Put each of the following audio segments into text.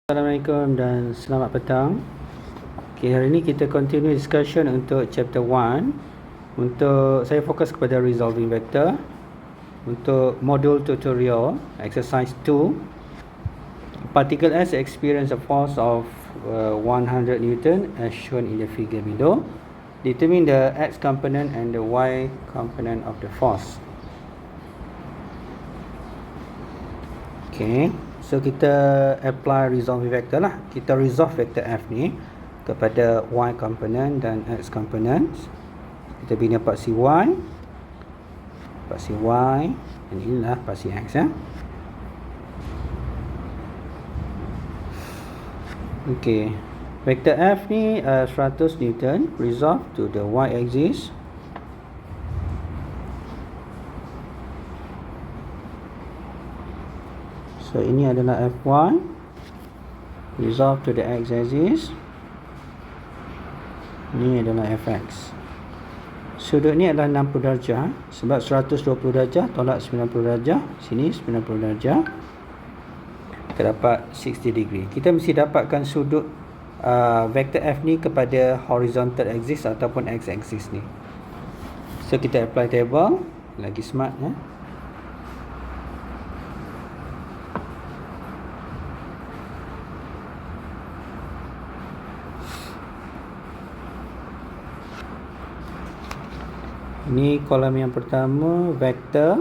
Assalamualaikum dan selamat petang. Okay, hari ini kita continue discussion untuk chapter 1. Untuk saya fokus kepada resolving vector. Untuk modul tutorial exercise 2, particle S experience a force of 100 Newton as shown in the figure below. Determine the X component and the Y component of the force. Okay, so kita apply resolving vector lah. Kita resolve vector F ni kepada Y component dan X component. Kita bina paksi Y, dan inilah paksi X ya. Okay, vector F ni 100 Newton resolve to the Y axis. So ini adalah F1 resolve to the X axis. Ini adalah Fx. Sudut ni adalah 60 darjah. Sebab 120 darjah tolak 90 darjah. Sini 90 darjah. Kita dapat 60 degree. Kita mesti dapatkan sudut vector F ni kepada horizontal axis ataupun X axis ni. So kita apply table. Lagi smart ya. Ini kolom yang pertama, vector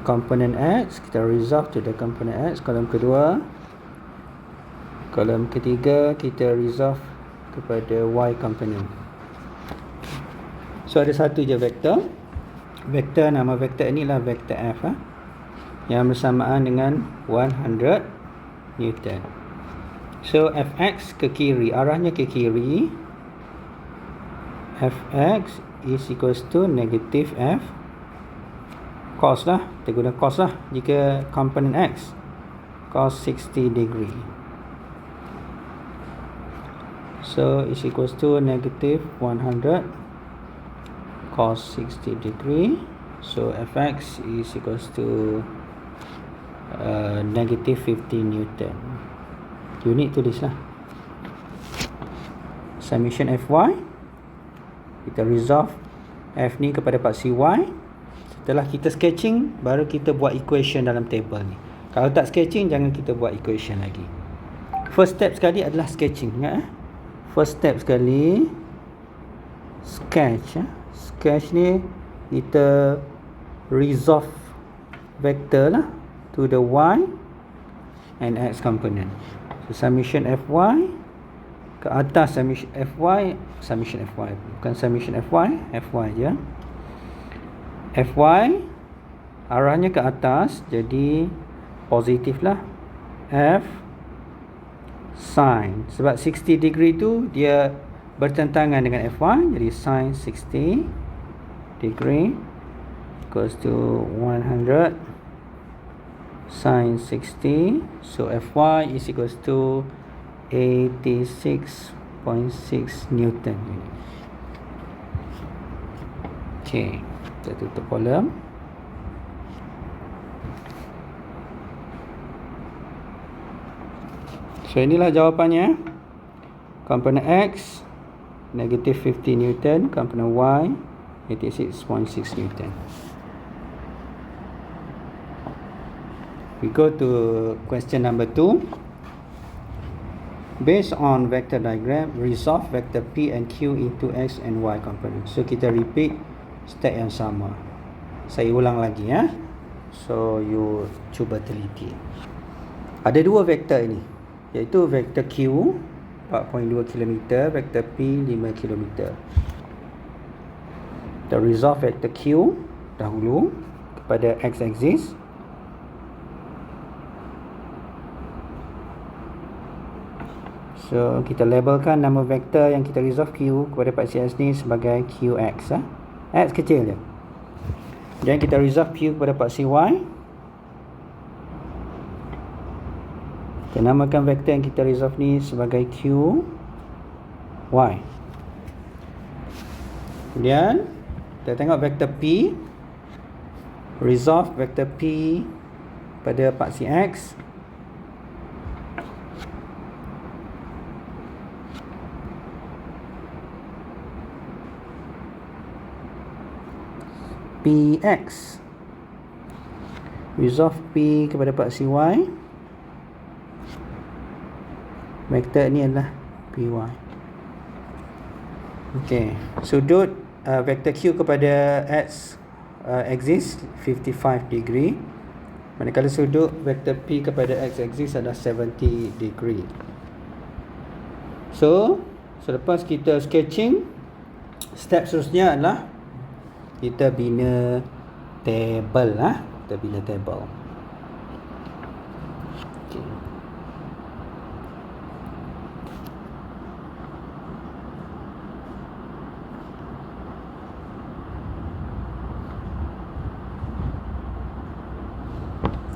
komponen X, kita resolve to the component X. Kolom kedua, kolom ketiga kita resolve kepada Y component. So ada satu je vector. Vector, nama vector inilah vector F yang bersamaan dengan 100 Newton. So Fx ke kiri, arahnya ke kiri. Fx is equals to negative F cos lah, kita guna cos lah jika komponen X, cos 60 degree. So is equals to negative 100 cos 60 degree. So Fx is equals to negative 50 Newton. Unit tulis lah. Summation Fy, kita resolve F ni kepada paksi Y. Setelah kita sketching, baru kita buat equation dalam table ni. Kalau tak sketching, jangan kita buat equation lagi. First step sekali adalah sketching. Ingat First step sekali sketch. Sketch ni kita resolve vector lah to the Y and X component. So summation Fy ke atas, summation Fy bukan summation Fy je. Fy arahnya ke atas, jadi positif lah. F sin, sebab 60 degree tu dia bertentangan dengan Fy, jadi sin 60 degree equals to 100 sin 60. So Fy is equals to 86.6 Newton. Okay, kita tutup kolom. So inilah jawapannya. Komponen X negative 50 Newton, komponen Y 86.6 Newton. We go to question number 2. Based on vector diagram, resolve vector P and Q into X and Y component. So kita repeat step yang sama. Saya ulang lagi ya. So you cuba teliti. Ada dua vektor ini, iaitu vektor Q 4.2 km, vektor P 5 km. Kita resolve vektor Q dahulu kepada X axis. So kita labelkan nama vektor yang kita resolve Q kepada paksi X ni sebagai QX. X kecil je. Dan kita resolve Q kepada paksi Y. Kita namakan vektor yang kita resolve ni sebagai QY. Kemudian kita tengok vektor P. Resolve vektor P pada paksi X Px. Resolve P kepada paksi Y. Vektor ni adalah Py. Okey, sudut vektor Q kepada X axis 55 degree. Manakala sudut vektor P kepada X axis adalah 70 degree. So, selepas kita sketching, step seterusnya adalah kita bina table lah. Kita bina table. Okay.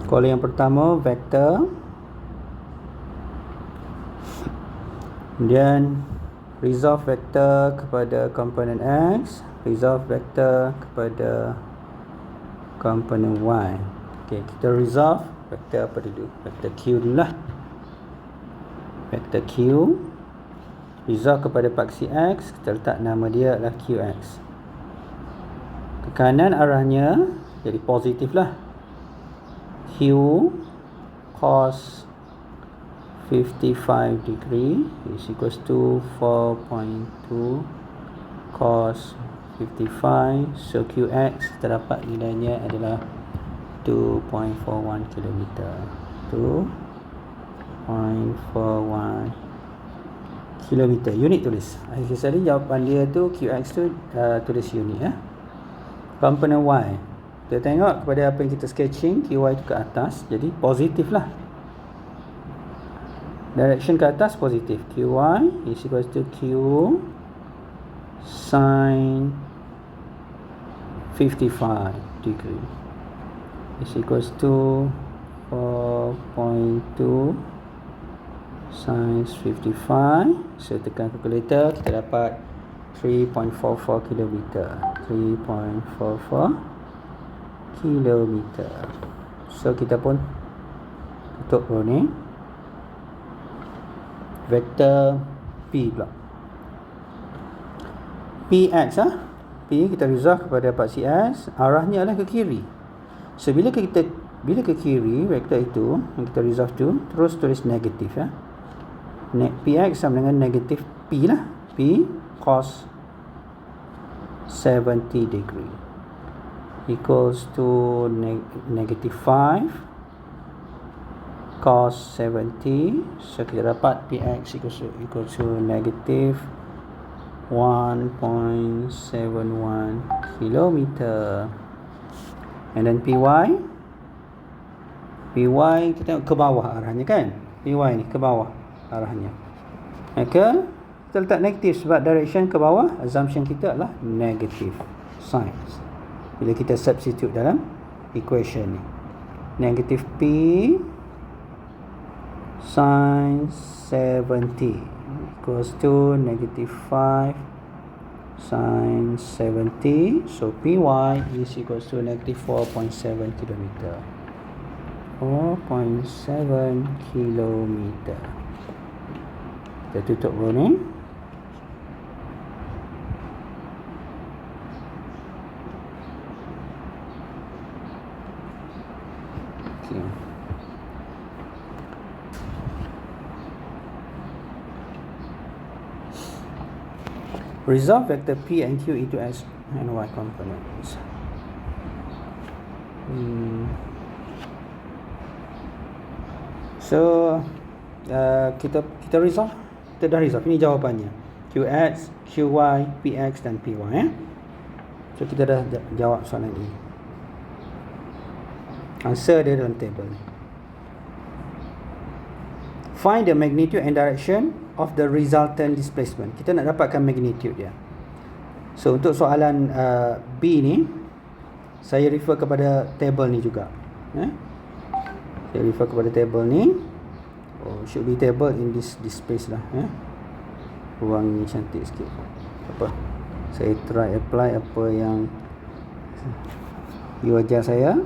Kolom yang pertama vektor, kemudian resolve vektor kepada komponen X, resolve vektor kepada komponen Y. Okey, kita resolve vektor apa dulu? Vektor Q dulu lah. Vektor Q resolve kepada paksi X, kita letak nama dia adalah QX. Ke kanan arahnya jadi positif lah. Q cos 55 degree is equals to 4.2 cos 55. So QX kita dapat nilainya adalah 2.41 km. 2.41 km. Unit tulis. Akhir sekali jawapan dia tu QX tu tulis unit ya. Komponen Y, kita tengok kepada apa yang kita sketching, QY tu ke atas, jadi positif lah. Direction ke atas positif. QY is equals to Q sin 55 degree is equals to 4.2 sin 55. So tekan calculator, kita dapat 3.44 km. 3.44 km. So kita pun tutup dulu ni. Vektor P pula. Px P kita resolve kepada paksi X, arahnya adalah ke kiri. So bila ke kiri vektor itu yang kita resolve tu, terus tulis negatif ya. Px sama dengan negatif P lah. P cos 70 degree equals to negative 5 cos 70. So kita dapat Px equals to negative 1.71 km. And then Py kita tengok ke bawah arahnya kan. Py ni ke bawah arahnya. Maka kita letak negatif sebab direction ke bawah, assumption kita adalah negative sign. Bila kita substitute dalam equation ni, negative P sin 70 equals to negative 5 sin 70. So Py is equals to negative 4.7 km. 4.7 km. Kita tutup dulu ni. Okay. Resolve vector P and Q into X and Y components. So kita resolve. Kita dah resolve. Ini jawapannya. QX, QY, PX dan PY ya. So kita dah jawab soalan ini. Answer dia dalam table ni. Find the magnitude and direction of the resultant displacement. Kita nak dapatkan magnitude dia. So untuk soalan B ni, saya refer kepada table ni juga. Saya refer kepada table ni. Should be table in this space lah. Ruang ni cantik sikit. Apa? Saya try apply apa yang you ajar saya.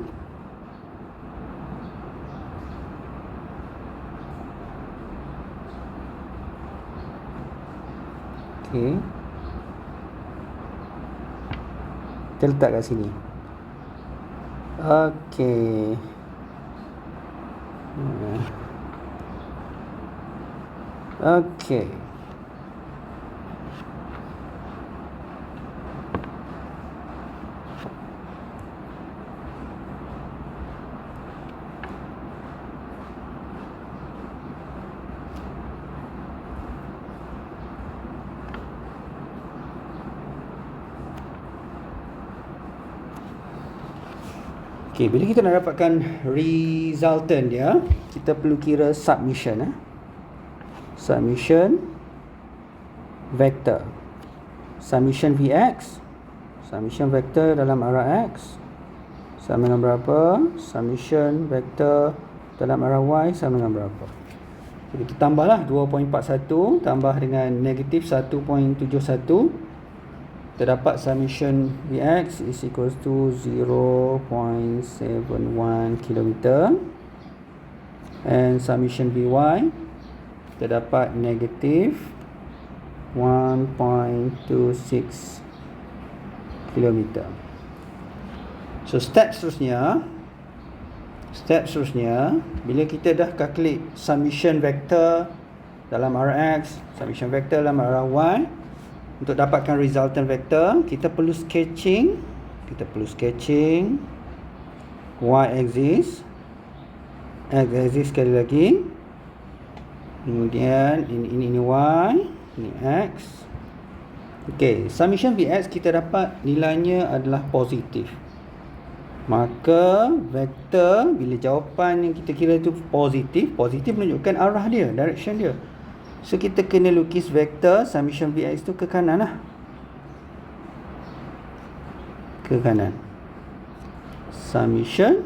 Okay. Kita letak kat sini. Okey. Okey. Okey, bila kita nak dapatkan resultant dia, kita perlu kira submission. Submission vector. Submission Vx, submission vector dalam arah X sama dengan berapa? Submission vector dalam arah Y sama dengan berapa? Jadi kita tambahlah 2.41 tambah dengan negatif 1.71. Kita dapat summation Vx is equals to 0.71 km, and summation Vy kita dapat negatif 1.26 km. So step seterusnya bila kita dah calculate summation vector dalam arah X, summation vector dalam arah Y, untuk dapatkan resultant vector, kita perlu sketching y axis, x axis sekali lagi. Kemudian ini y, ini x. Okey, summation Vx kita dapat nilainya adalah positif. Maka vektor bila jawapan yang kita kira itu positif menunjukkan arah dia, direction dia. So kita kena lukis vektor summation Vx tu ke kanan lah. Ke kanan. Summation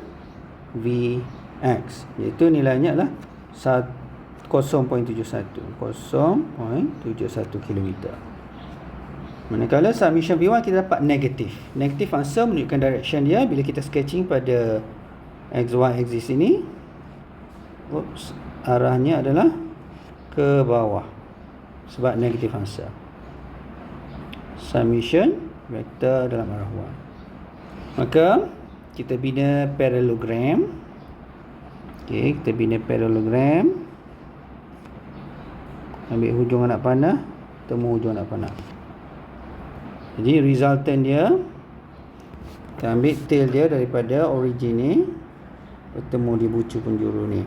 Vx, iaitu nilainya adalah 0.71 km. Manakala summation V1 kita dapat negatif. Negatif answer menunjukkan direction dia bila kita sketching pada XY axis ini. Arahnya adalah ke bawah sebab negatif answer. Summation vektor dalam arah Y. Maka kita bina parallelogram. Okey, kita bina parallelogram. Ambil hujung anak panah, temu hujung anak panah. Jadi resultant dia, kita ambil tail dia daripada origin ni, bertemu di bucu penjuru ni.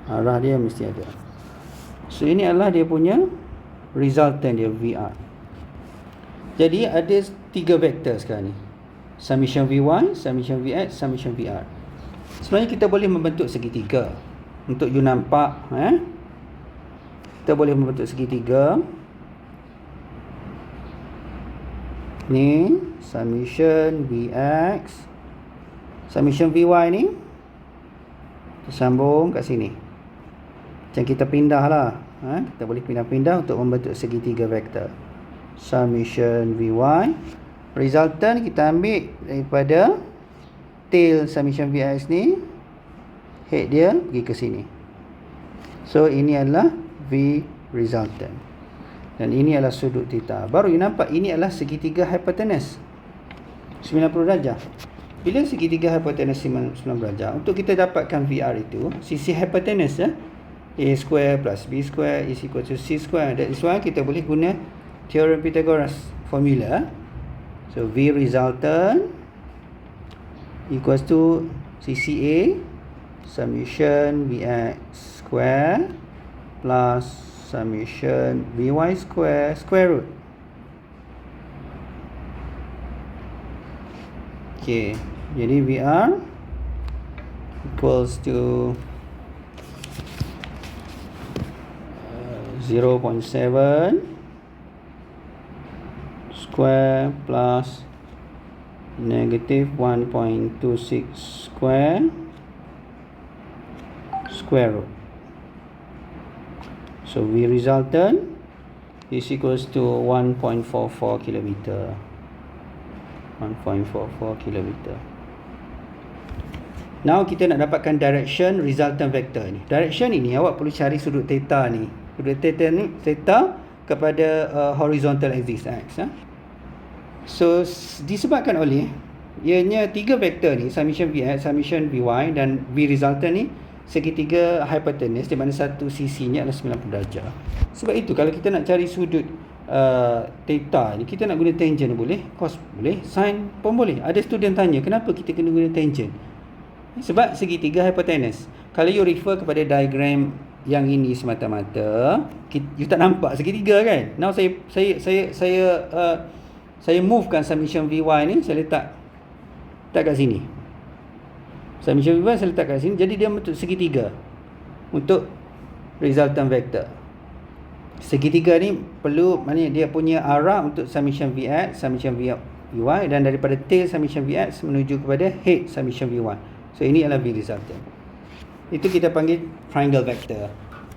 Arah dia mesti ada. So ini adalah dia punya resultant dia, VR. Jadi ada 3 vektor sekarang ni. Summation V1, summation Vx, summation VR. Sebenarnya kita boleh membentuk segitiga. Untuk you nampak, kita boleh membentuk segitiga. Ni summation Vx, summation Vy ni sambung kat sini. Macam kita pindah lah, kita boleh pindah-pindah untuk membentuk segitiga vektor. Summation Vy, resultant kita ambil daripada tail summation Vx ni, head dia pergi ke sini. So ini adalah V resultant, dan ini adalah sudut theta. Baru you nampak ini adalah segitiga hypotenuse 90 darjah. Bila segitiga hypotenuse 90 darjah, untuk kita dapatkan VR itu, sisi hypotenuse A square plus B square is equal to C square. That is why kita boleh guna Theorem Pythagoras formula. So V resultant equals to CCA summation Vx square plus summation Vy square square root. Okay, jadi VR equals to 0.7 square plus negative 1.26 square root. So V resultant is equals to 1.44 km. 1.44 km. Now kita nak dapatkan direction resultant vector ni. Direction ini awak perlu cari sudut theta ni. Sudut theta ni, theta kepada horizontal axis X. So disebabkan oleh Ianya tiga vektor ni, summation Vx, summation Vy dan V resultant ni segitiga hypotenuse di mana satu sisinya adalah 90 darjah. Sebab itu kalau kita nak cari sudut theta ni, kita nak guna tangent boleh, cos boleh, sin pun boleh. Ada student tanya kenapa kita kena guna tangent? Sebab segitiga hypotenuse. Kalau you refer kepada diagram yang ini semata-mata, you tak nampak segitiga kan? Now saya movekan summation Vy ni, saya letak kat sini. Summation Vy saya letak kat sini, jadi dia bentuk segitiga untuk resultant vector. Segitiga ni perlu, maknanya dia punya arah untuk summation Vx, summation Vy, dan daripada tail summation Vx menuju kepada head summation Vy. So ini adalah V resultant. Itu kita panggil triangle vector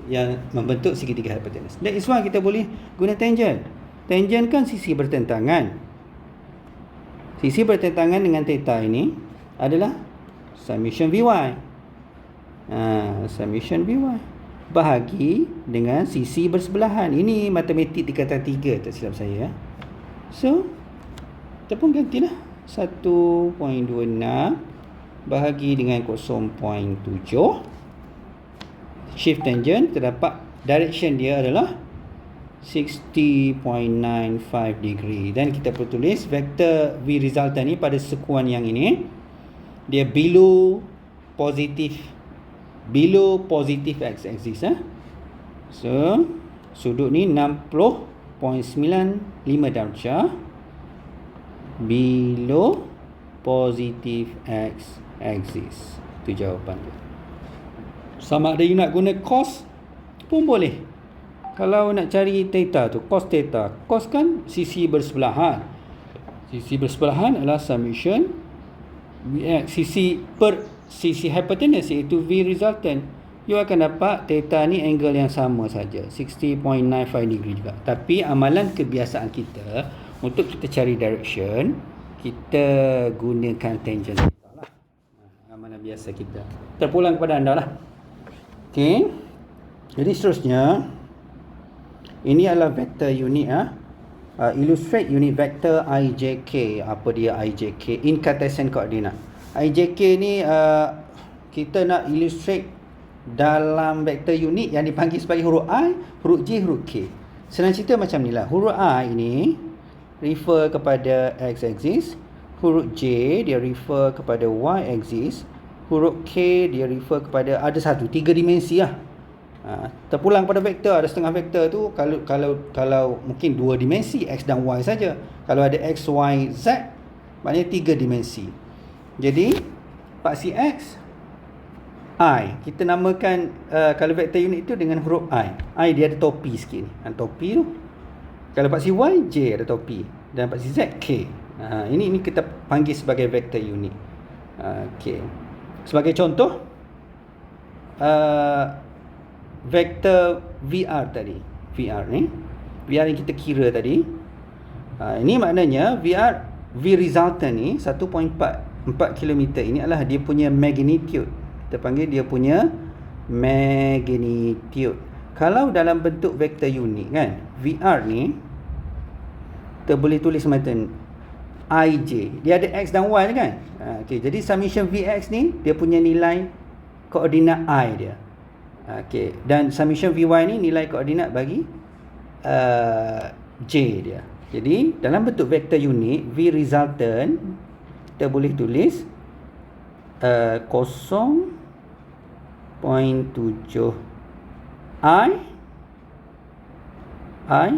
yang membentuk segitiga hypotenuse. That is why kita boleh guna tangent. Tangent kan sisi bertentangan. Sisi bertentangan dengan theta ini adalah summation Vy. Summation Vy bahagi dengan sisi bersebelahan. Ini matematik tingkatan 3 tak silap saya. So kita pun gantilah 1.26 bahagi dengan 0.7. Shift tangent, terdapat direction dia adalah 60.95 degree. Dan kita perlu tulis vektor V resultant ni pada sekuan yang ini, dia below positive x-axis. So sudut ni 60.95 darjah below positive x-axis. Itu jawapan dia. Sama ada you nak guna cos pun boleh. Kalau nak cari theta tu, cos theta, cos kan sisi bersebelahan. Sisi bersebelahan adalah summation Vx, sisi hypotenuse iaitu V resultant. You akan dapat theta ni angle yang sama saja, 60.95 degree juga. Tapi amalan kebiasaan kita untuk kita cari direction, kita gunakan tangent theta lah. Amalan biasa kita. Terpulang kepada anda lah. Okey. Jadi seterusnya, ini adalah vektor unit. Illustrate unit vector IJK. Apa dia IJK? In Cartesian coordinate. IJK ni kita nak illustrate dalam vektor unit yang dipanggil sebagai huruf I, huruf J, huruf K. Senang cerita macam ni lah. Huruf I ini refer kepada x-axis, huruf J dia refer kepada y-axis, huruf K dia refer kepada ada satu, 3 dimensi lah. Terpulang pada vektor, ada setengah vektor tu kalau mungkin 2 dimensi, x dan y saja. Kalau ada x, y, z, maknanya 3 dimensi. Jadi paksi x I, kita namakan kalau vektor unit itu dengan huruf I. I dia ada topi sikit ni. Topi tu. Kalau paksi y, J ada topi, dan paksi z, K. Ini kita panggil sebagai vektor unit. Okey. Sebagai contoh, vektor VR tadi. VR ni yang kita kira tadi. Ini maknanya V resultant ni 1.4 km ini adalah dia punya magnitude. Kita panggil dia punya magnitude. Kalau dalam bentuk vektor unit kan, VR ni kita boleh tulis macam IJ. Dia ada X dan Y kan? Okay, jadi summation Vx ni dia punya nilai koordinat I dia. Okay, dan summation Vy ni nilai koordinat bagi J dia. Jadi dalam bentuk vektor unit V resultant kita boleh tulis 0.7 I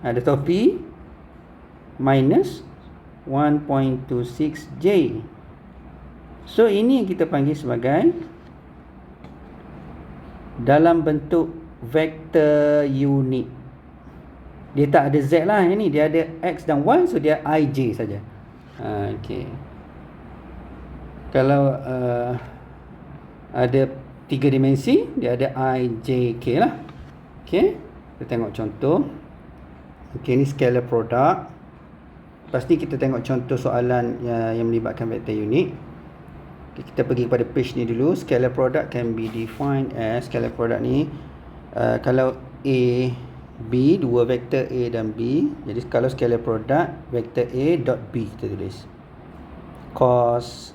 ada topi minus 1.26 J. So ini kita panggil sebagai dalam bentuk vektor unit. Dia tak ada Z lah, ini dia ada X dan Y, so dia IJ saja. Okey. Kalau ada 3 dimensi, dia ada IJK lah. Okey, kita tengok contoh. Okey, ni scalar product. Pasti kita tengok contoh soalan yang melibatkan vector unit. Okay, kita pergi kepada page ni dulu. Scalar product can be defined as, scalar product ni kalau A, B, dua vektor A dan B. Jadi kalau scalar product vektor A dot B kita tulis. cos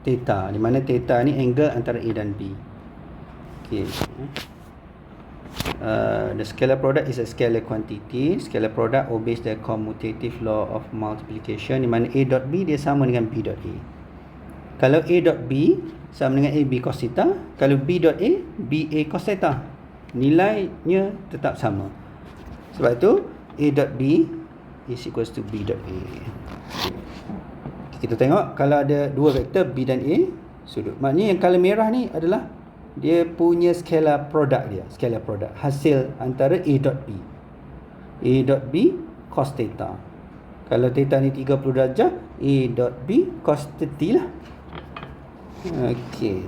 theta, di mana theta ni angle antara A dan B. Okay. The scalar product is a scalar quantity. Scalar product obeys the commutative law of multiplication, di mana A dot B dia sama dengan B dot A. Kalau A dot B sama dengan AB cos theta, kalau B dot A, BA cos theta. Nilainya tetap sama. Sebab itu A dot B is equals to B dot A. Kita tengok kalau ada dua vektor B dan A, sudut. Maknanya yang color merah ni adalah dia punya scalar product dia, scalar product hasil antara A dot B. A dot B cos theta. Kalau theta ni 30 darjah, A dot B cos 30 lah. Okey.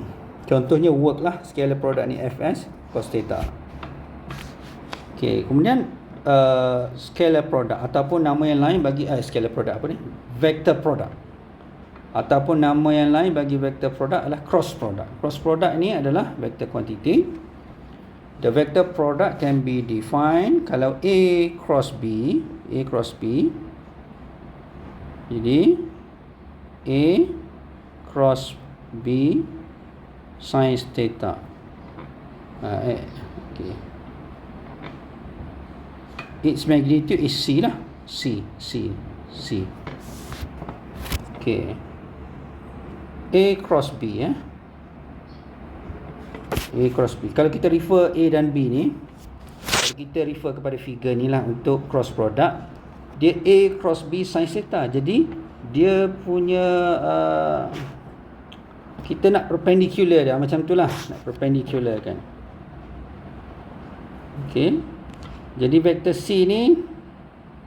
Contohnya work lah, scalar product ni Fs cos theta. Okey, kemudian scalar product ataupun nama yang lain bagi scalar product apa ni? Vector product. Ataupun nama yang lain bagi vector product adalah cross product. Cross product ni adalah vector quantity. The vector product can be defined kalau A cross B, jadi A cross B sin theta. Okay. Its magnitude is C lah. C. Okay. A cross B A cross B. Kalau kita refer A dan B ni, kalau kita refer kepada figure ni lah untuk cross product, dia A cross B sin theta. Jadi dia punya kita nak perpendicular dia macam tu lah, nak perpendicular kan. Okay. Jadi vektor C ni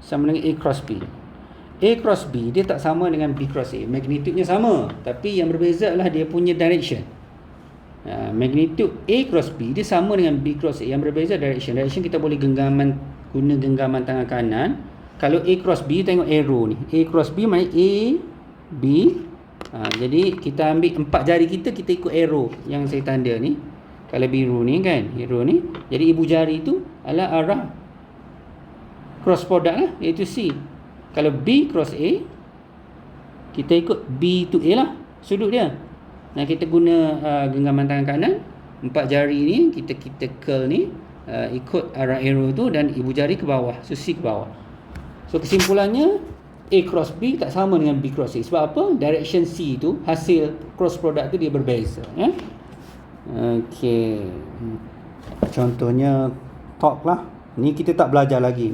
sama dengan A cross B. A cross B dia tak sama dengan B cross A. Magnitudenya sama, tapi yang berbeza adalah dia punya direction. Magnitud A cross B dia sama dengan B cross A. Yang berbeza direction. Direction kita boleh guna genggaman tangan kanan. Kalau A cross B, tengok arrow ni. A cross B maksudnya A, B. Jadi kita ambil 4 jari kita ikut arrow yang saya tanda ni. Kalau biru ni kan, arrow ni. Jadi ibu jari tu adalah arah cross product lah, iaitu C. Kalau B cross A, kita ikut B to A lah, sudut dia. Nah, kita guna genggaman tangan kanan, 4 jari ni kita curl ni ikut arah arrow tu dan ibu jari ke bawah, so C ke bawah. So kesimpulannya A cross B tak sama dengan B cross A. Sebab apa? Direction C tu, hasil cross product tu dia berbeza, ya. Okey. Contohnya talk lah. Ni kita tak belajar lagi.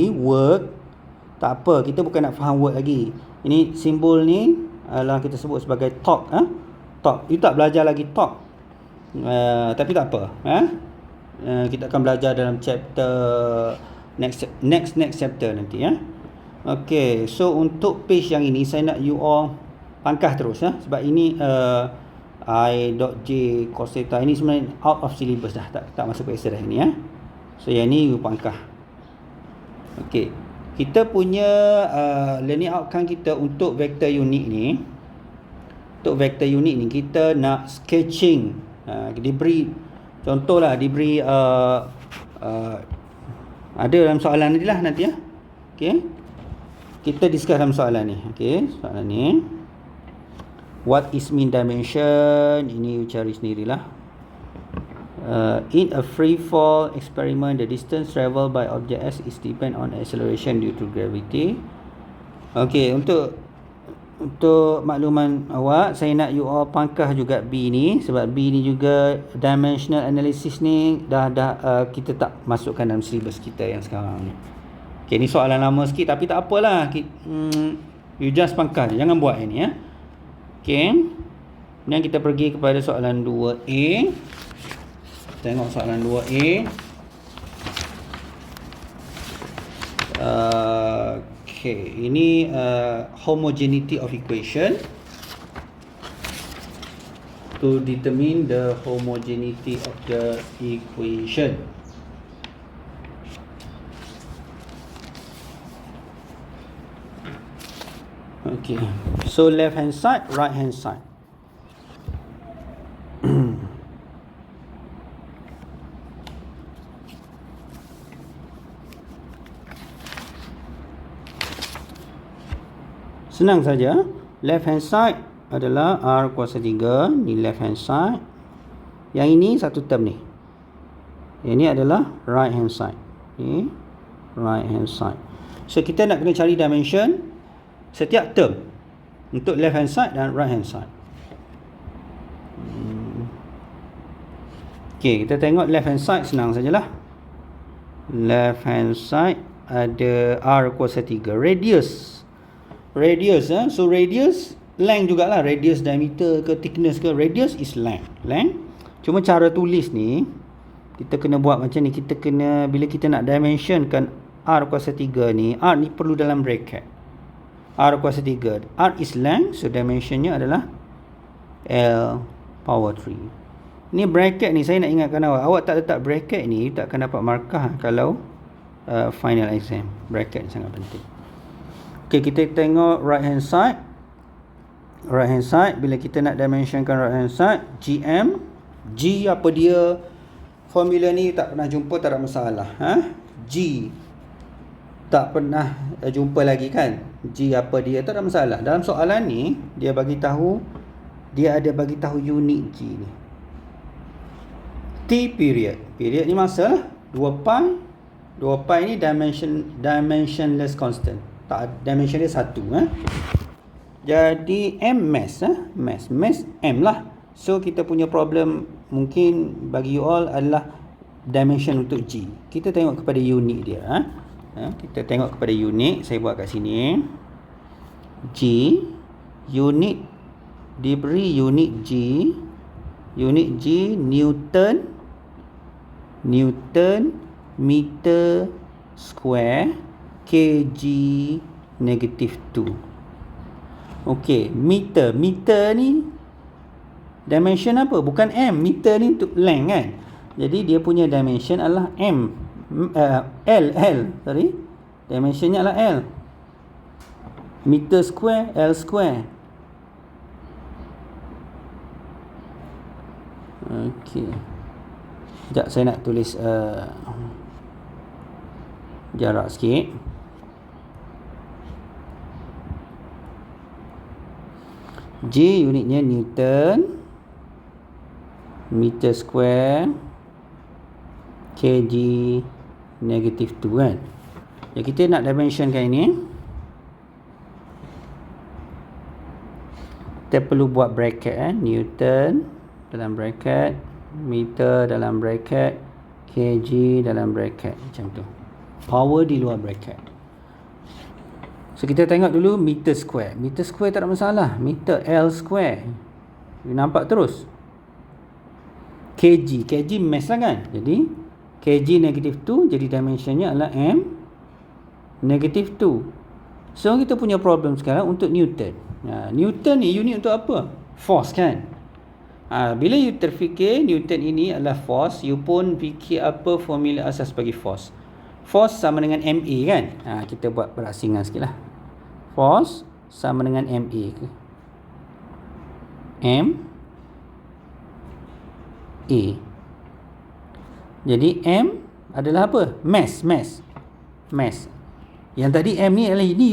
Work. Tak apa, kita bukan nak faham word lagi. Ini simbol ni adalah kita sebut sebagai talk. Talk. You tak belajar lagi talk. Tapi tak apa. Kita akan belajar dalam chapter next chapter nanti, ya. Okay, so untuk page yang ini saya nak you all pangkah terus, sebab ini I.J cos theta ini sebenarnya out of syllabus dah, tak masuk PSR dah ini, ya. So yang ni you pangkah. Okay, kita punya learning outcome kita untuk vector unit ni. Untuk vector unit ni kita nak sketching. Diberi contohlah, diberi ada dalam soalan nanti lah nanti, ya. Okay, kita discuss dalam soalan ni. Okay, soalan ni, what is mean dimension? Ini you cari sendirilah. In a free fall experiment, the distance traveled by object S is depend on acceleration due to gravity. Okay, untuk makluman awak, saya nak you all pangkah juga B ni, sebab B ni juga dimensional analysis ni dah kita tak masukkan dalam syllabus kita yang sekarang ni. Okay, ni soalan lama sikit tapi tak apalah. You just pangkah je, jangan buat ini, ya. Okay, kemudian kita pergi kepada soalan 2A. Tengok soalan 2A. Okay, ini homogeneity of equation. To determine the homogeneity of the equation. Okay, so left hand side, right hand side. Senang saja. Left hand side adalah R kuasa 3. Ni left hand side. Yang ini satu term ni. Yang ni adalah right hand side. Okay. Right hand side. So kita nak kena cari dimension setiap term untuk left hand side dan right hand side. Okay, kita tengok left hand side senang sajalah. Left hand side ada R kuasa 3. Radius. So radius, length jugalah. Radius diameter ke thickness ke. Radius is length. Cuma cara tulis ni, kita kena buat macam ni. Kita kena, bila kita nak dimensionkan R kuasa 3 ni, R ni perlu dalam bracket. R kuasa 3. R is length, so dimensionnya adalah L power 3. Ni bracket ni, saya nak ingatkan awak tak letak bracket ni, tak akan dapat markah kalau final exam. Bracket ni sangat penting. Okay, kita tengok right hand side. Right hand side, bila kita nak dimensionkan right hand side, GM. G apa dia? Formula ni tak pernah jumpa, tak ada masalah. G tak pernah jumpa lagi kan? G apa dia, tak ada masalah. Dalam soalan ni, dia bagi tahu, dia ada bagi tahu unit G ni. T period. Period ni masa lah. 2 pi. 2 pi ni dimensionless constant. Tak, dimension dia 1. Jadi M mass. Mass M lah. So kita punya problem mungkin bagi you all adalah dimension untuk G. Kita tengok kepada unit dia. Kita tengok kepada unit. Saya buat kat sini. G. Unit. Diberi unit G. Unit G Newton meter square kg negative 2. Okey, meter ni dimension apa? Bukan M. Meter ni untuk length kan. Jadi dia punya dimension adalah M. L. Dimensionnya adalah L. Meter square L square. Okey. Sekejap saya nak tulis jarak sikit. G unitnya Newton meter square kg negative 2 kan. Jadi kita nak dimensionkan ini, kita perlu buat bracket Newton dalam bracket, meter dalam bracket, kg dalam bracket, macam tu. Power di luar bracket. So kita tengok dulu meter square. Meter square tak ada masalah. Meter L square. You nampak terus. Kg mass lah kan. Jadi kg negative 2, jadi dimensionnya adalah M negative 2. So kita punya problem sekarang untuk Newton. Newton ni unit untuk apa? Force kan. Bila you terfikir Newton ini adalah force, you pun fikir apa formula asas bagi force. Force sama dengan MA kan. Kita buat berasingan sikit lah. Force sama dengan MA. M A. Jadi M adalah apa? Mass. Yang tadi M ni adalah ini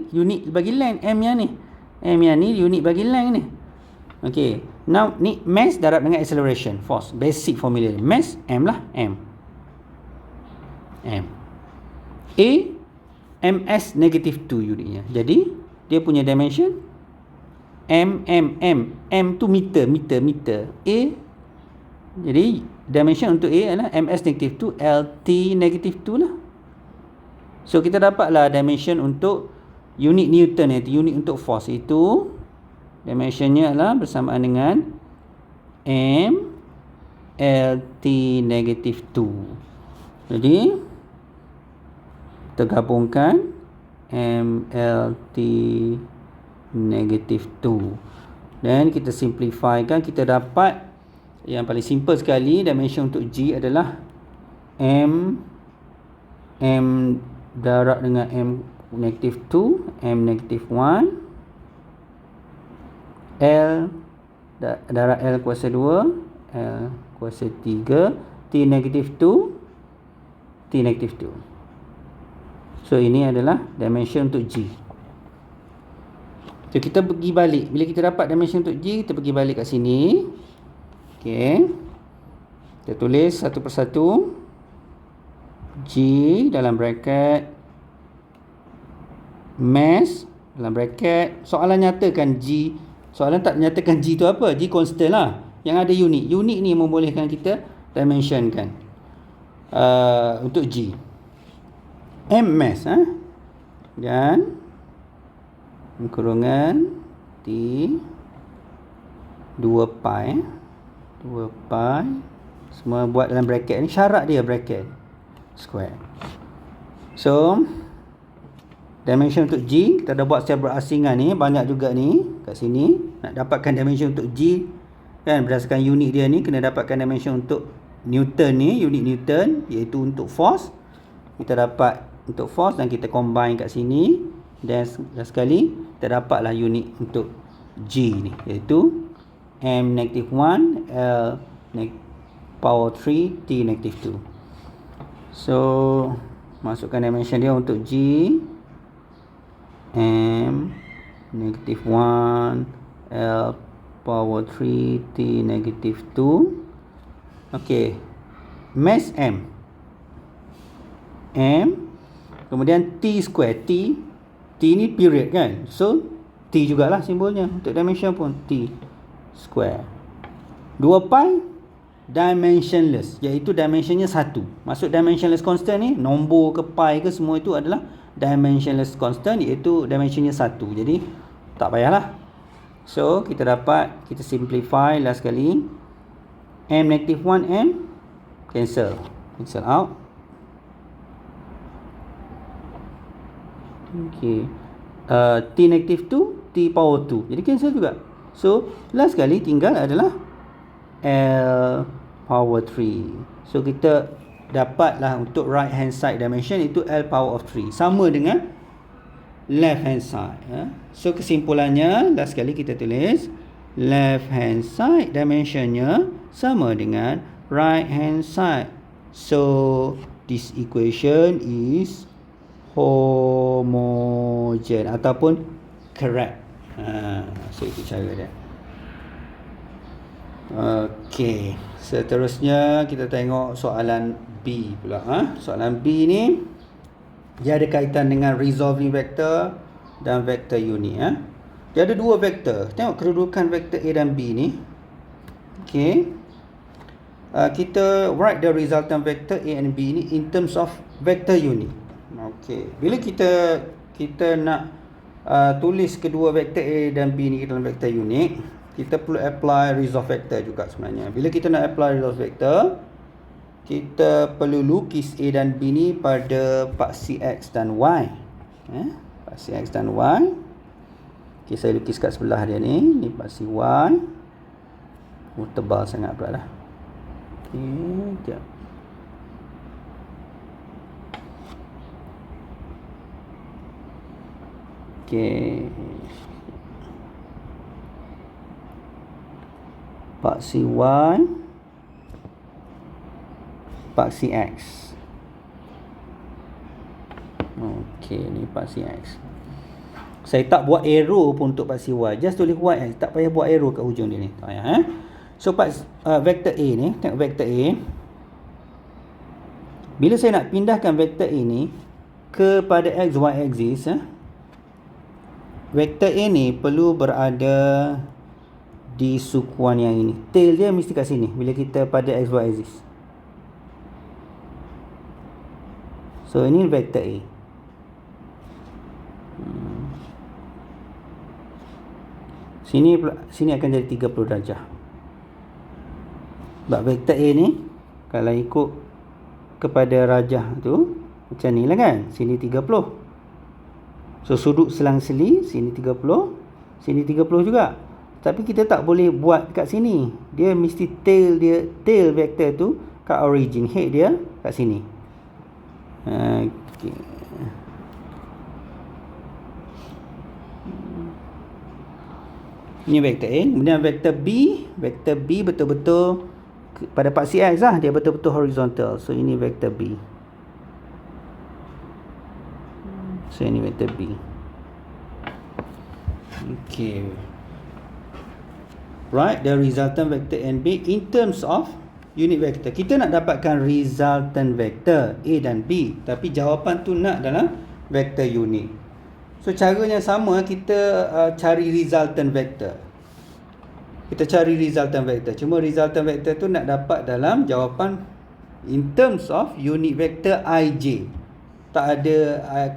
unit bagi length. M yang ni unit bagi length ni. Okay. Now ni mass darab dengan acceleration, force. Basic formula. Mass M lah, M. A ms negative 2 unitnya. Jadi dia punya dimension M tu meter. A, jadi dimension untuk A adalah ms negative 2 LT negative 2 lah. So kita dapatlah dimension untuk unit Newton, iaitu unit untuk force, itu dimensionnya adalah bersamaan dengan M LT negative 2. Jadi tergabungkan MLT negative 2. Dan kita simplifykan, kita dapat yang paling simple sekali, dimension untuk G adalah M darab dengan M negative 2, M negative 1, L darab L kuasa 2, L kuasa 3, T negative 2, T negative 2. So ini adalah dimension untuk G. So kita pergi balik. Bila kita dapat dimension untuk G, kita pergi balik kat sini. Okey. Kita tulis satu persatu. G dalam bracket mass dalam bracket. Soalan nyatakan G. Soalan tak nyatakan G tu apa? G constant lah. Yang ada unit. Unit ni membolehkan kita dimensionkan untuk G. M mass dan kurungan T 2 pi semua buat dalam bracket ni. Syarat dia bracket square. So dimension untuk G kita dah buat secara berasingan ni. Banyak juga ni kat sini. Nak dapatkan dimension untuk G kan, berdasarkan unit dia ni kena dapatkan dimension untuk Newton ni, unit Newton, iaitu untuk force. Kita dapat untuk force dan kita combine kat sini. Dan sekali kita dapatlah unit untuk G ni, iaitu M-1 L power 3 T-2. So masukkan dimension dia untuk G M-1 L power 3 T-2. Okey, mass M kemudian T square. T ni period kan, so T jugalah simbolnya. Untuk dimension pun T square. 2 pi dimensionless, iaitu dimensionnya 1. Maksud dimensionless constant ni, nombor ke pi ke semua itu adalah dimensionless constant, iaitu dimensionnya 1. Jadi tak payahlah. So kita dapat, kita simplify last sekali. M-1 M cancel out. Okay. T-2 T power 2, jadi cancel juga. So last sekali tinggal adalah L power 3. So kita dapatlah untuk right hand side dimension itu L power of 3, sama dengan left hand side. So kesimpulannya last sekali kita tulis left hand side dimensionnya sama dengan right hand side. So this equation is homogen ataupun correct. So itu cara dia. Okey, seterusnya kita tengok soalan B pula. Soalan B ni dia ada kaitan dengan resolving vector dan vector unit. Dia ada dua vektor. Tengok kedudukan vektor A dan B ni. Okey. Kita write the resultant vector A and B ni in terms of vector unit. Okey. Bila kita nak tulis kedua vektor A dan B ni dalam vektor unit, kita perlu apply resolve vector juga sebenarnya. Bila kita nak apply resolve vector, kita perlu lukis A dan B ni pada paksi X dan Y. Paksi X dan Y. Okay, saya lukis kat sebelah dia ni. Ni paksi Y. Tebal sangat pula lah. Okay, sekejap. Okay. Paksi Y, paksi X. Okey, ni paksi X. Saya tak buat arrow pun untuk paksi Y. Just tulis YX. Tak payah buat arrow kat hujung dia ni. Tak payah. So vektor A ni, tengok vektor A. Bila saya nak pindahkan vektor A ni kepada XY axis, vektor A ni perlu berada di sukuan yang ini. Tail dia mesti kat sini bila kita pada XY axis. So ini vektor A. Sini akan jadi 30 darjah. Sebab vektor A ni kalau ikut kepada rajah tu macam ni lah kan. Sini 30. So sudut selang-seli sini 30, sini 30 juga. Tapi kita tak boleh buat kat sini. Dia mesti tail vektor tu kat origin, head dia kat sini. Okay. Ini vektor A. Kemudian vektor B. Vektor B betul-betul pada paksi X lah. Dia betul-betul horizontal. So ini vektor B. So ini vektor B. Okay. Write the resultant vector NB in terms of unit vector. Kita nak dapatkan resultant vector A dan B, tapi jawapan tu nak dalam vector unit. So caranya sama, kita cari resultant vector. Kita cari resultant vector. Cuma resultant vector tu nak dapat dalam jawapan in terms of unit vector IJ. Tak ada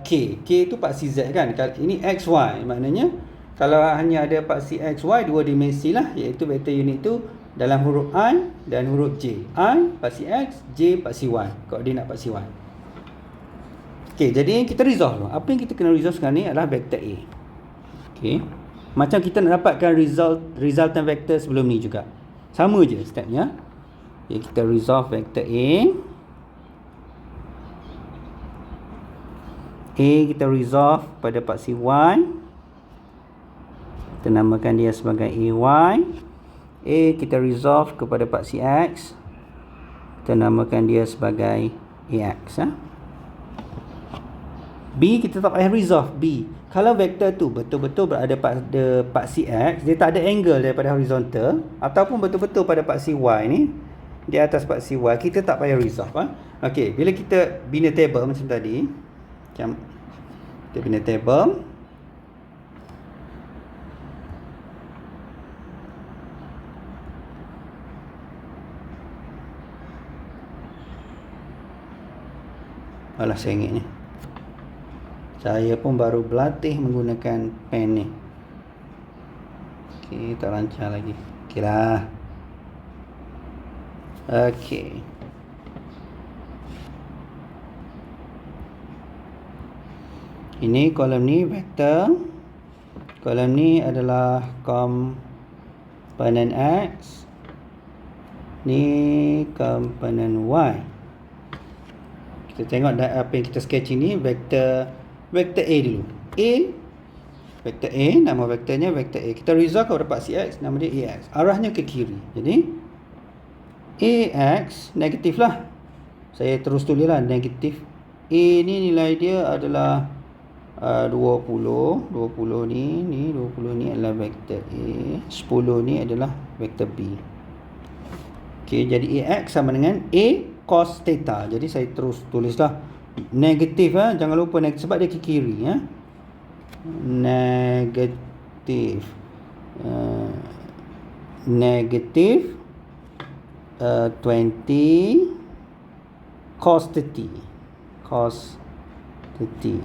K. K tu paksi Z kan. Ini XY, maknanya kalau hanya ada paksi XY dua dimensi lah, iaitu vektor unit tu dalam huruf I dan huruf J. I paksi X, J paksi Y. Koordinat paksi Y. Okey, jadi kita resolve dulu. Apa yang kita kena resolve sekarang ni adalah vektor A. Okey. Macam kita nak dapatkan resultant vektor sebelum ni juga. Sama je stepnya. Okay, kita resolve vektor A. A kita resolve pada paksi Y. Kita namakan dia sebagai AY. A kita resolve kepada paksi X. Kita namakan dia sebagai AX. B kita tak payah resolve B. Kalau vektor tu betul-betul berada pada paksi X, dia tak ada angle daripada horizontal, ataupun betul-betul pada paksi Y ni, di atas paksi Y, kita tak payah resolve. Okey, bila kita bina table macam tadi, macam kita bina table, alah saya ingat ni, saya pun baru berlatih menggunakan pen ni. Okey, tak lancar lagi. Okey lah. Okey. Ini kolom ni vektor. Kolom ni adalah komponen X. Ni komponen Y. Kita tengok apa yang kita sketch ini, vektor A dulu. A, vektor A, nama vektornya vektor A. Kita resolve kepada paksi X, nama dia AX. Arahnya ke kiri. Jadi AX negatif lah. Saya terus tulis lah negatif. A ni nilai dia adalah 20. 20 ni adalah vektor A. 10 ni adalah vektor B. Okey, jadi AX sama dengan A cos theta. Jadi saya terus tulislah negatif, jangan lupa negatif sebab dia ke kiri, negatif negatif 20 cos 30. Cos 30.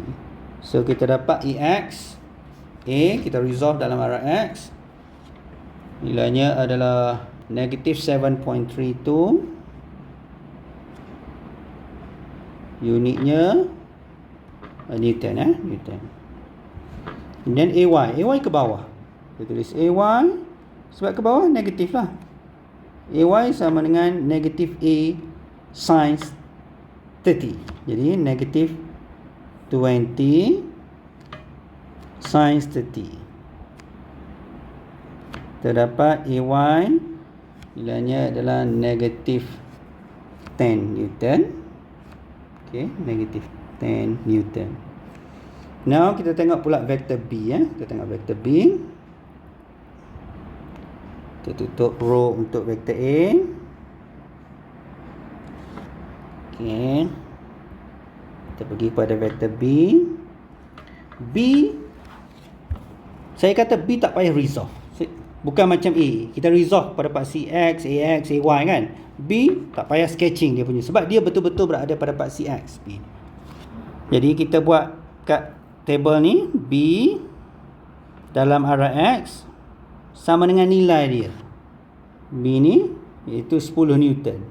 So kita dapat AX A, kita resolve dalam arah X, nilainya adalah negatif 7.32. Unitnya Newton, Newton. Kemudian AY ke bawah. Kita tulis AY sebab ke bawah negatif lah. AY sama dengan negatif A sin 30. Jadi negatif 20 sin 30. Terdapat AY nilainya adalah negatif 10 Newton. Okay, negatif 10 Newton. Now kita tengok pula vektor B, Kita tengok vektor B. Kita tutup row untuk vektor A. Okay. Kita pergi pada vektor B. B, saya kata B tak payah resolve. Bukan macam A, kita resolve pada paksi X, AX, AY kan. B tak payah sketching dia punya, sebab dia betul-betul berada pada paksi X. B. Jadi kita buat kat table ni, B dalam arah X sama dengan nilai dia. B ni iaitu 10 Newton.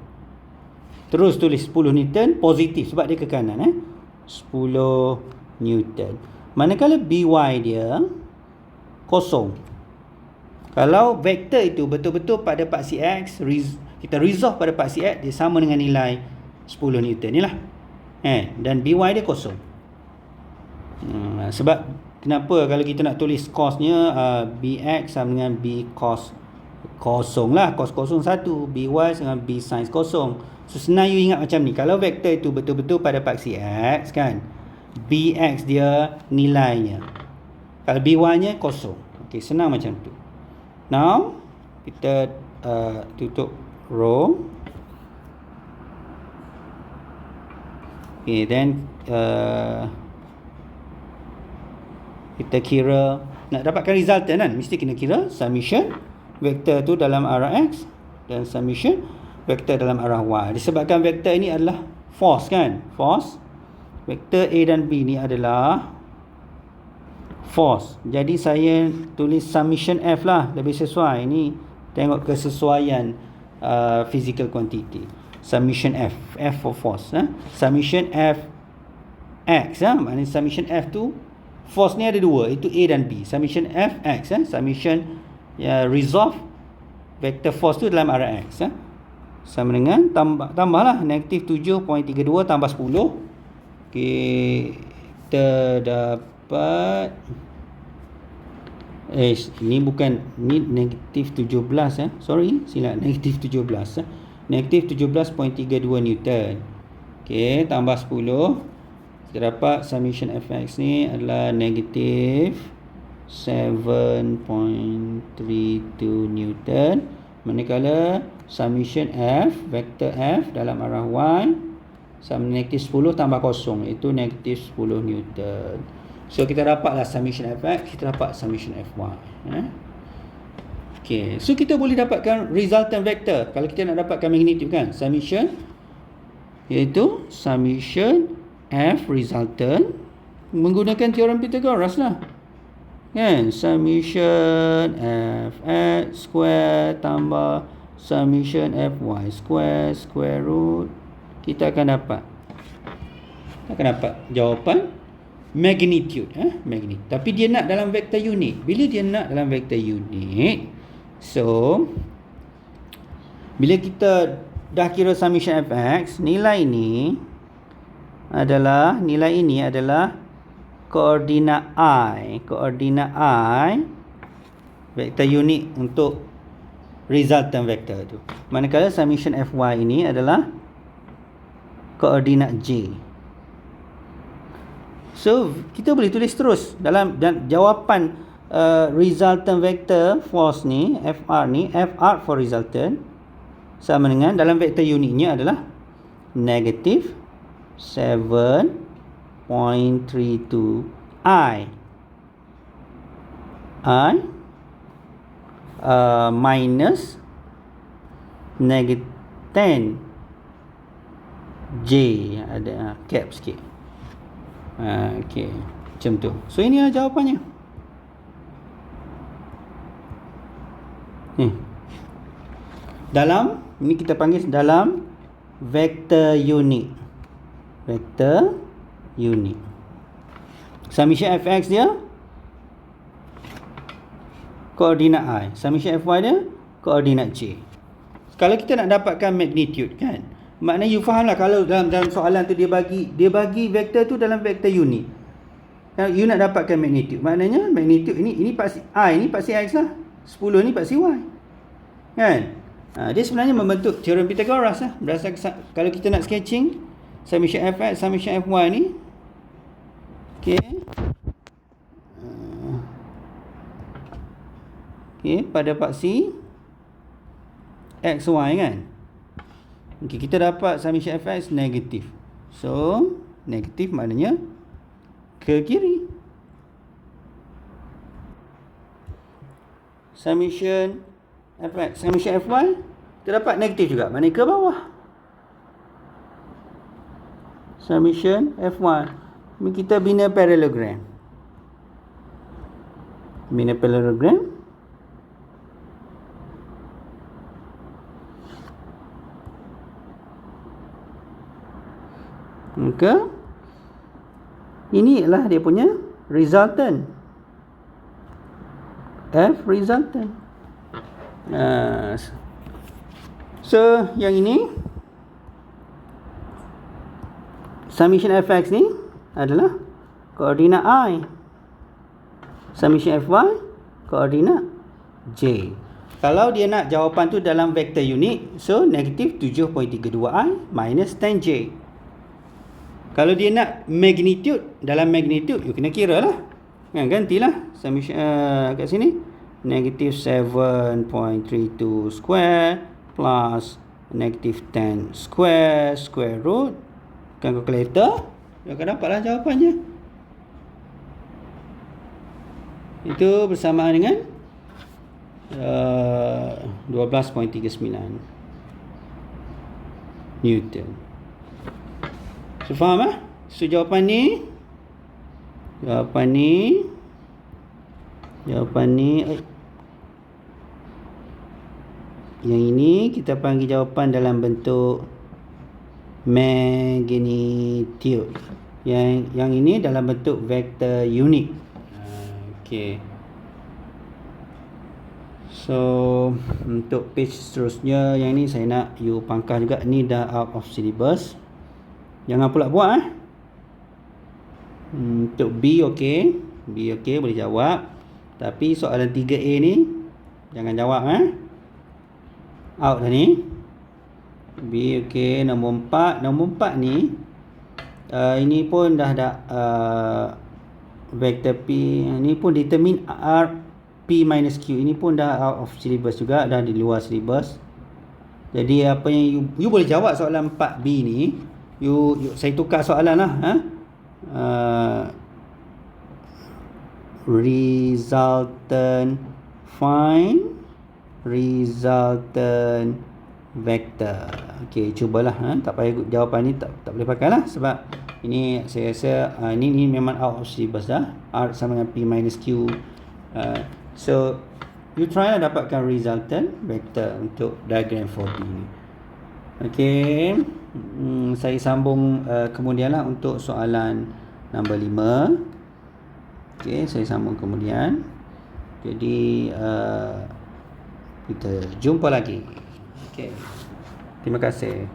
Terus tulis 10 Newton positif sebab dia ke kanan, 10 Newton. Manakala BY dia kosong. Kalau vektor itu betul-betul pada paksi X, kita resolve pada paksi X, dia sama dengan nilai 10 Newton ni lah. Dan BY dia kosong. Sebab kenapa kalau kita nak tulis cosnya, BX sama dengan B cos kosong lah. Cos kosong 1, BY sama dengan B sin kosong. So senang you ingat macam ni. Kalau vektor itu betul-betul pada paksi X kan, BX dia nilainya. Kalau BY nya kosong. Okay, senang macam tu. Now kita tutup row. Okay, then kita kira nak dapatkan resultant kan, mesti kena kira summation vektor tu dalam arah x dan summation vektor dalam arah y. Disebabkan vektor ini adalah force kan, force. Vektor A dan B ni adalah force. Jadi saya tulis summation F lah, lebih sesuai. Ini tengok kesesuaian physical quantity. Summation F, F for force. Summation F X, maknanya summation F tu force ni ada dua, itu A dan B. Summation F X, summation resolve vector force tu dalam arah X. Sama dengan tambahlah negatif 7.32 tambah 10. Okay, kita dapat ini bukan, ni negatif 17 sorry, silap, negatif 17 negatif 17.32 Newton. Okay, tambah 10, kita dapat summation fx ni adalah negatif 7.32 Newton. Manakala summation f, vektor f dalam arah y sama negatif 10 tambah kosong, iaitu negatif 10 Newton. So kita dapatlah summation fx, kita dapat summation fy. Okay, so kita boleh dapatkan resultant vector kalau kita nak dapatkan magnitude kan, summation, iaitu summation f resultant menggunakan teorem Pythagoras lah kan, summation fx square tambah summation fy square square root, kita akan dapat jawapan magnitude, magnitude. Tapi dia nak dalam vektor unit. Bila dia nak dalam vektor unit, so bila kita dah kira summation fx, nilai ini adalah koordinat i vektor unit untuk resultant vektor tu. Manakala summation fy ini adalah koordinat j. So kita boleh tulis terus dalam jawapan resultant vector force ni, fr ni, fr for resultant sama dengan dalam vektor unitnya adalah negative 7.32 i minus negative 10 J, ada cap sikit. Okay, macam tu. So ini adalah jawapannya. Dalam, ini kita panggil dalam vektor unit. Vektor unit. Summation fx dia koordinat i, summation fy dia koordinat j. Kalau kita nak dapatkan magnitude kan, maknanya you faham lah kalau dalam soalan tu dia bagi vektor tu dalam vektor unit. Kalau you nak dapatkan magnitude, maknanya magnitude ini paksi i, ini paksi x lah. 10 ni paksi y. Kan? Dia sebenarnya membentuk teorem Pythagoras lah. Berdasarkan kalau kita nak sketching summation fx, summation fy ni. Okey. Okey, pada paksi x y kan. Okay, kita dapat summation fx negatif. So, negatif maknanya ke kiri. Summation fx, summation fy kita dapat negatif juga, maknanya ke bawah. Summation fy, kita bina parallelogram. Bina parallelogram. Maka ini adalah dia punya resultant, f resultant. So yang ini summation fx ni adalah koordinat i, summation fy koordinat j. Kalau dia nak jawapan tu dalam vektor unit, so negatif 7.32i minus 10j. Kalau dia nak magnitude, dalam magnitude you kena kira lah. Gantilah summation kat sini. Negative 7.32 square plus negative 10 square root. Kan kalkulator, dia akan dapatlah jawapannya. Itu bersamaan dengan 12.39 Newton. So, faham lah? So, jawapan ni yang ini kita panggil jawapan dalam bentuk magnitude. Yang ini dalam bentuk vektor unik. Okey. So, untuk page seterusnya yang ni saya nak you pangkah juga. Ni dah out of syllabus. Jangan pula buat Untuk B okey. B okey, boleh jawab. Tapi soalan 3A ni jangan jawab out dah ni. B okey. Nombor 4. Nombor 4 ni ini pun dah ada vektor P. Ini pun determine R P minus Q. Ini pun dah out of syllabus juga, dah di luar syllabus. Jadi apa yang you boleh jawab soalan 4B ni, you saya tukar soalan lah. Find resultant vector. Okey, cubalah. Tak payah jawapan ni tak boleh pakai lah, sebab ini saya rasa ini memang out of syllabus dah. R sama dengan P minus Q. So you try lah dapatkan resultant vector untuk diagram 4D ni. Okey, saya sambung kemudian lah untuk soalan nombor 5. Okey, saya sambung kemudian. Jadi kita jumpa lagi. Okey. Terima kasih.